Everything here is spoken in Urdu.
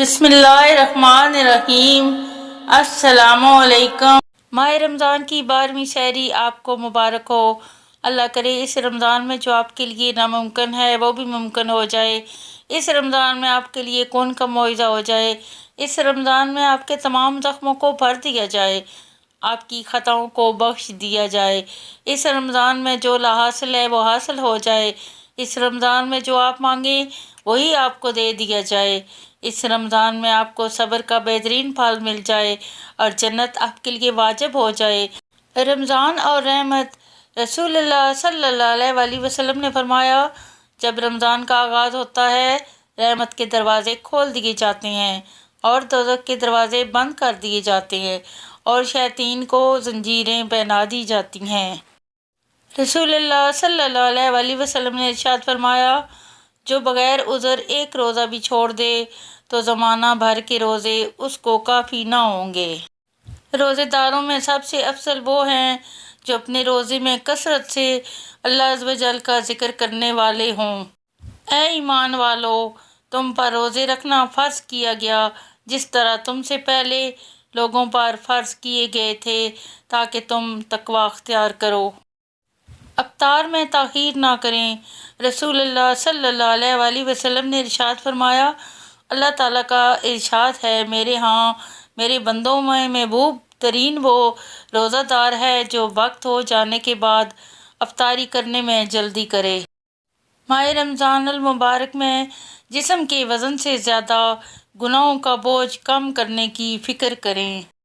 بسم اللہ الرحمن الرحیم۔ السلام علیکم۔ ماہ رمضان کی 12ویں سحری آپ کو مبارک ہو۔ اللہ کرے اس رمضان میں جو آپ کے لیے ناممکن ہے وہ بھی ممکن ہو جائے۔ اس رمضان میں آپ کے لیے کون کا معاوضہ ہو جائے۔ اس رمضان میں آپ کے تمام زخموں کو بھر دیا جائے، آپ کی خطاؤں کو بخش دیا جائے۔ اس رمضان میں جو لا حاصل ہے وہ حاصل ہو جائے۔ اس رمضان میں جو آپ مانگیں وہی آپ کو دے دیا جائے۔ اس رمضان میں آپ کو صبر کا بہترین پھل مل جائے اور جنت آپ کے لیے واجب ہو جائے۔ رمضان اور رحمت۔ رسول اللہ صلی اللہ علیہ وآلہ وسلم نے فرمایا، جب رمضان کا آغاز ہوتا ہے رحمت کے دروازے کھول دیے جاتے ہیں اور دوزخ کے دروازے بند کر دیے جاتے ہیں اور شیاطین کو زنجیریں پہنا دی جاتی ہیں۔ رسول اللہ صلی اللہ علیہ وآلہ وسلم نے ارشاد فرمایا، جو بغیر عذر ایک روزہ بھی چھوڑ دے تو زمانہ بھر کے روزے اس کو کافی نہ ہوں گے۔ روزے داروں میں سب سے افضل وہ ہیں جو اپنے روزے میں کثرت سے اللہ عز و جل کا ذکر کرنے والے ہوں۔ اے ایمان والو، تم پر روزے رکھنا فرض کیا گیا جس طرح تم سے پہلے لوگوں پر فرض کیے گئے تھے تاکہ تم تقوی اختیار کرو۔ افطار میں تاخیر نہ کریں۔ رسول اللہ صلی اللہ علیہ وآلہ وسلم نے ارشاد فرمایا، اللہ تعالیٰ کا ارشاد ہے، میرے ہاں میرے بندوں میں محبوب ترین وہ روزہ دار ہے جو وقت ہو جانے کے بعد افطاری کرنے میں جلدی کرے۔ ماہ رمضان المبارک میں جسم کے وزن سے زیادہ گناہوں کا بوجھ کم کرنے کی فکر کریں۔